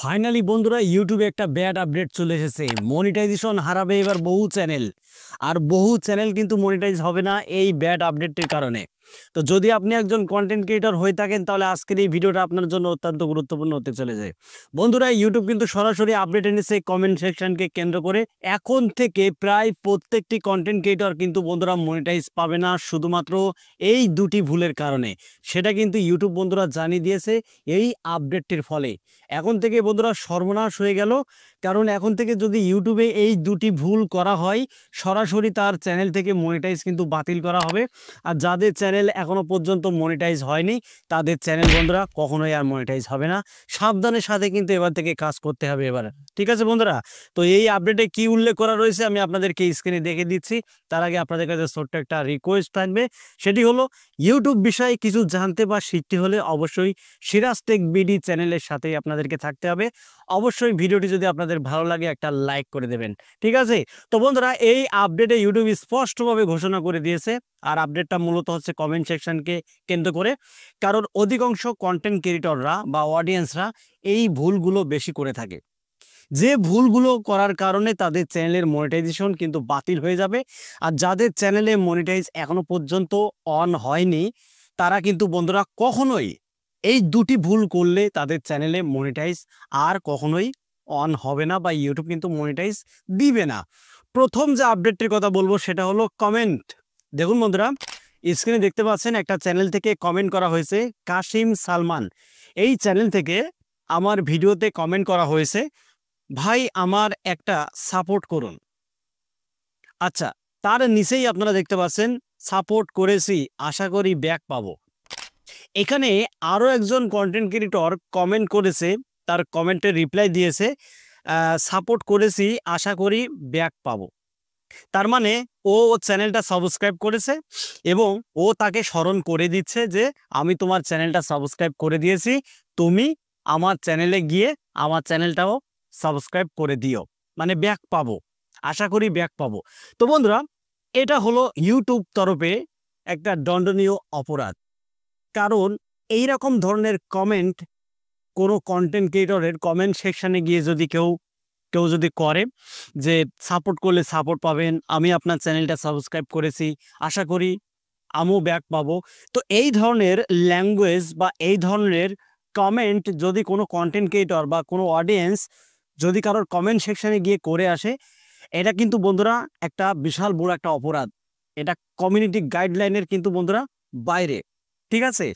Finally বন্ধুরা ইউটিউবে একটা ব্যাড আপডেট চলে এসেছে। মনিটাইজেশন হারাবে এবার বহু চ্যানেল, আর বহু চ্যানেল কিন্তু মনিটাইজ হবে না এই ব্যাড আপডেটটির কারণে। তো যদি আপনি একজন কন্টেন্ট ক্রিয়েটর হয়ে থাকেন তাহলে আজকের এই ভিডিওটা আপনার জন্য অত্যন্ত গুরুত্বপূর্ণ হতে চলেছে। বন্ধুরা ইউটিউব কিন্তু সরাসরি আপডেট এনেছে কমেন্ট সেকশনকে কেন্দ্র করে। এখন থেকে প্রায় প্রত্যেকটি কন্টেন্ট ক্রিয়েটর কিন্তু বন্ধুরা মনিটাইজ পাবে না শুধুমাত্র এই দুটি ভুলের কারণে। সেটা কিন্তু ইউটিউব বন্ধুরা জানিয়ে দিয়েছে এই আপডেটটির ফলে। এখন থেকে বন্ধুরা সর্বনাশ হয়ে গেল, কারণ এখন থেকে যদি ইউটিউবে এই দুটি ভুল করা হয় সরাসরি তার চ্যানেল থেকে মনিটাইজ কিন্তু বাতিল করা হবে। আর যাদের চ্যানেল এখনো পর্যন্ত মনিটাইজ হয়নি তাদের চ্যানেল বন্ধুরা কখনোই আর মনিটাইজ হবে না। সাবধানের সাথে কিন্তু এবার থেকে কাজ করতে হবে এবার, ঠিক আছে বন্ধুরা? তো এই আপডেটে কি উল্লেখ করা রয়েছে আমি আপনাদেরকে স্ক্রিনে দেখে দিচ্ছি। তার আগে আপনাদের কাছে ছোট্ট একটা রিকোয়েস্ট থাকবে, সেটি হলো ইউটিউব বিষয়ে কিছু জানতে বা শিখতে হলে অবশ্যই সিরাজ টেক বিডি চ্যানেলের সাথেই আপনাদেরকে থাকতে হবে। অবশ্যই ভিডিওটি যদি আপনাদের ভালো লাগে একটা লাইক করে দেবেন, ঠিক আছে? তো বন্ধুরা এই আপডেটে ইউটিউব স্পষ্টভাবে ঘোষণা করে দিয়েছে, আর আপডেটটা মূলত হচ্ছে কমেন্ট সেকশনকে কেন্দ্র করে। কারণ অধিকাংশ কন্টেন্ট ক্রিয়েটররা বা অডিয়েন্সরা এই ভুলগুলো বেশি করে থাকে, যে ভুলগুলো করার কারণে তাদের চ্যানেলের মনিটাইজেশন কিন্তু বাতিল হয়ে যাবে। আর যাদের চ্যানেলে মনিটাইজ এখনো পর্যন্ত অন হয়নি তারা কিন্তু বন্ধুরা কখনোই এই দুটি ভুল করলে তাদের চ্যানেলে মনিটাইজ আর কখনোই অন হবে না বা ইউটিউব কিন্তু মনিটাইজ দিবে না। প্রথম যে আপডেটটির কথা বলবো সেটা হলো কমেন্ট। দেখুন বন্ধুরা স্ক্রিনে দেখতে পাচ্ছেন একটা চ্যানেল থেকে কমেন্ট করা হয়েছে, কাশিম সালমান। এই চ্যানেল থেকে আমার ভিডিওতে কমেন্ট করা হয়েছে, ভাই আমার একটা সাপোর্ট করুন। আচ্ছা, তার নিচেই আপনারা দেখতে পাচ্ছেন সাপোর্ট করেছি আশা করি ব্যাক পাবো। এখানে আরও একজন কন্টেন্ট ক্রিয়েটর কমেন্ট করেছে, তার কমেন্টে রিপ্লাই দিয়েছে সাপোর্ট করেছি আশা করি ব্যাক পাবো। তার মানে ও চ্যানেলটা সাবস্ক্রাইব করেছে এবং ও তাকে স্মরণ করে দিচ্ছে যে আমি তোমার চ্যানেলটা সাবস্ক্রাইব করে দিয়েছি, তুমি আমার চ্যানেলে গিয়ে আমার চ্যানেলটাও সাবস্ক্রাইব করে দিও, মানে ব্যাক পাবো, আশা করি ব্যাক পাবো। তো বন্ধুরা এটা হলো ইউটিউব তরফে একটা দণ্ডনীয় অপরাধ। কারণ এই রকম ধরনের কমেন্ট কোনো কন্টেন্ট ক্রিয়েটরের কমেন্ট সেকশানে গিয়ে যদি কেউ যদি করে যে সাপোর্ট করলে সাপোর্ট পাবেন, আমি আপনার চ্যানেলটা সাবস্ক্রাইব করেছি আশা করি আমিও ব্যাক পাবো, তো এই ধরনের ল্যাঙ্গুয়েজ বা এই ধরনের কমেন্ট যদি কোনো কন্টেন্ট ক্রিয়েটর বা কোনো অডিয়েন্স যদি কারোর কমেন্ট সেকশানে গিয়ে করে আসে, এটা কিন্তু বন্ধুরা একটা বিশাল বড় একটা অপরাধ। এটা কমিউনিটি গাইডলাইনের কিন্তু বন্ধুরা বাইরে, ঠিক আছে?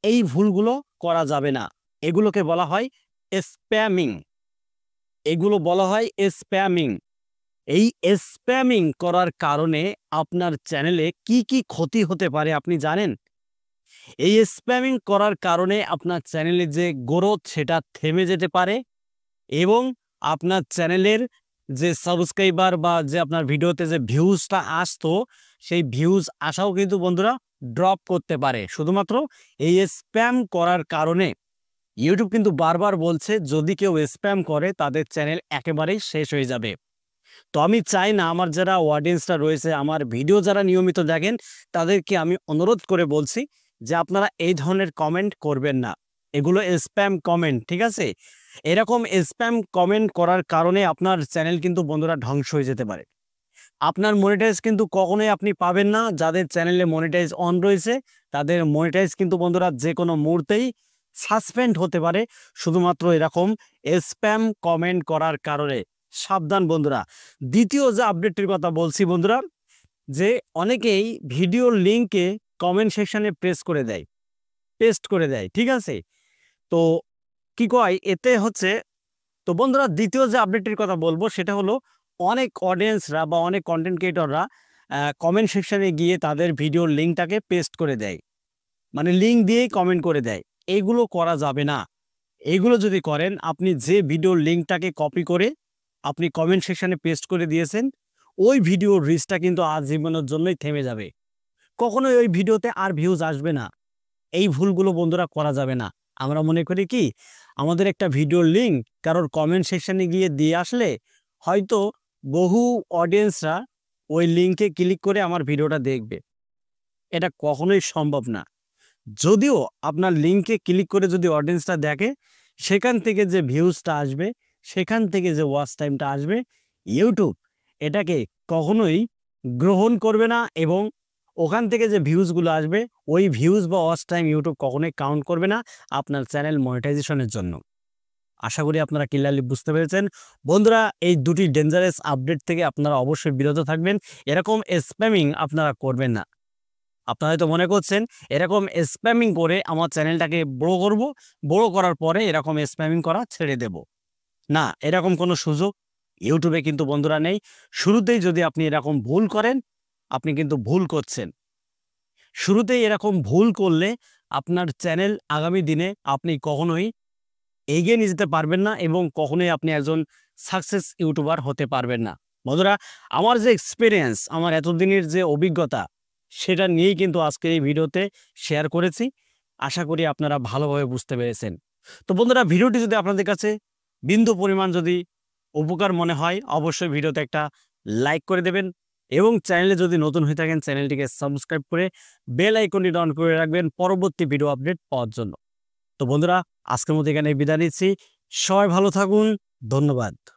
এই ভুলগুলো করা যাবে না, এগুলোকে বলা হয় স্প্যামিং, এগুলো বলা হয় স্প্যামিং। এই স্প্যামিং করার কারণে আপনার চ্যানেলে কি কি ক্ষতি হতে পারে আপনি জানেন? এই স্প্যামিং করার কারণে আপনার চ্যানেলের যে গ্রোথ সেটা থেমে যেতে পারে এবং আপনার চ্যানেলের যে সাবস্ক্রাইবার বা যে আপনার ভিডিওতে যে ভিউজটা আসতো সেই ভিউজ আসাও কিন্তু বন্ধুরা ড্রপ করতে পারে, শুধুমাত্র এই স্প্যাম করার কারণে। ইউটিউব কিন্তু বারবার বলছে যদি কেউ স্প্যাম করে তাদের চ্যানেল একেবারেই শেষ হয়ে যাবে। তো আমি চাই না, আমার যারা অডিয়েন্সরা রয়েছে, আমার ভিডিও যারা নিয়মিত দেখেন তাদেরকে আমি অনুরোধ করে বলছি যে আপনারা এই ধরনের কমেন্ট করবেন না, এগুলো স্প্যাম কমেন্ট, ঠিক আছে? এরকম স্প্যাম কমেন্ট করার কারণে আপনার চ্যানেল কিন্তু বন্ধুরা ধ্বংস হয়ে যেতে পারে। আপনার মনিটাইজ কিন্তু কখনোই আপনি পাবেন না। যাদের চ্যানেলে মনিটাইজ অন রয়েছে তাদের মনিটাইজ কিন্তু বন্ধুরা যে কোনো মুহূর্তেই সাসপেন্ড হতে পারে, শুধুমাত্র এরকম স্প্যাম কমেন্ট করার কারণে। সাবধান বন্ধুরা। দ্বিতীয় যে আপডেটটির কথা বলছি বন্ধুরা, যে অনেকেই ভিডিওর লিঙ্কে কমেন্ট সেকশনে পেস্ট করে দেয়, ঠিক আছে? তো কি কয় এতে হচ্ছে, তো বন্ধুরা দ্বিতীয় যে আপডেটটির কথা বলবো সেটা হলো অনেক অডিয়েন্সরা বা অনেক কন্টেন্ট ক্রিয়েটররা কমেন্ট সেকশনে গিয়ে তাদের ভিডিওর লিঙ্কটাকে পেস্ট করে দেয়, মানে লিঙ্ক দিয়েই কমেন্ট করে দেয়। এগুলো করা যাবে না। এগুলো যদি করেন, আপনি যে ভিডিওর লিঙ্কটাকে কপি করে আপনি কমেন্ট সেকশনে পেস্ট করে দিয়েছেন, ওই ভিডিওর রিচটা কিন্তু আজীবনের জন্যই থেমে যাবে, কখনোই ওই ভিডিওতে আর ভিউজ আসবে না। এই ভুলগুলো বন্ধুরা করা যাবে না। আমরা মনে করি কি আমাদের একটা ভিডিওর লিঙ্ক কারোর কমেন্ট সেকশনে গিয়ে দিয়ে আসলে হয়তো বহু অডিয়েন্সরা ওই লিঙ্কে ক্লিক করে আমার ভিডিওটা দেখবে, এটা কখনোই সম্ভব না। যদিও আপনার লিঙ্কে ক্লিক করে যদি অডিয়েন্সটা দেখে সেখান থেকে যে ভিউজটা আসবে, সেখান থেকে যে ওয়াচ টাইমটা আসবে, ইউটিউব এটাকে কখনোই গ্রহণ করবে না এবং ওখান থেকে যে ভিউজগুলো আসবে ওই ভিউজ বা ওয়াচ টাইম ইউটিউব কখনোই কাউন্ট করবে না আপনার চ্যানেল মনিটাইজেশনের জন্য। আশা করি আপনারা ক্লিয়ারলি বুঝতে পেরেছেন। বন্ধুরা, এই দুটি ডেঞ্জারাস আপডেট থেকে আপনারা অবশ্যই বিরত থাকবেন। এরকম স্প্যামিং আপনারা করবেন না। আপনারা হয়তো মনে করছেন এরকম স্প্যামিং করে আমার চ্যানেলটাকে বড় করব, বড় করার পরে এরকম স্প্যামিং করা ছেড়ে দেব। না, এরকম কোনো সুযোগ ইউটিউবে কিন্তু বন্ধুরা নেই। শুরুতেই যদি আপনি এরকম ভুল করেন, আপনি কিন্তু ভুল করছেন। শুরুতেই এরকম ভুল করলে আপনার চ্যানেল আগামী দিনে আপনি কখনোই এগিয়ে নিয়ে যেতে পারবেন না এবং কখনোই আপনি একজন সাকসেস ইউটিউবার হতে পারবেন না। বন্ধুরা, আমার যে এক্সপিরিয়েন্স, আমার এতদিনের যে অভিজ্ঞতা, সেটা নিয়েই কিন্তু আজকের এই ভিডিওতে শেয়ার করেছি। আশা করি আপনারা ভালোভাবে বুঝতে পেরেছেন। তো বন্ধুরা, ভিডিওটি যদি আপনাদের কাছে বিন্দু পরিমাণ যদি উপকার মনে হয়, অবশ্যই ভিডিওতে একটা লাইক করে দেবেন এবং চ্যানেলে যদি নতুন হয়ে থাকেন চ্যানেলটিকে সাবস্ক্রাইব করে বেল আইকনটি অন করে রাখবেন পরবর্তী ভিডিও আপডেট পাওয়ার জন্য। তো বন্ধুরা, আজকের মতো এখানে বিদায় নিচ্ছি। সবাই ভালো থাকুন। ধন্যবাদ।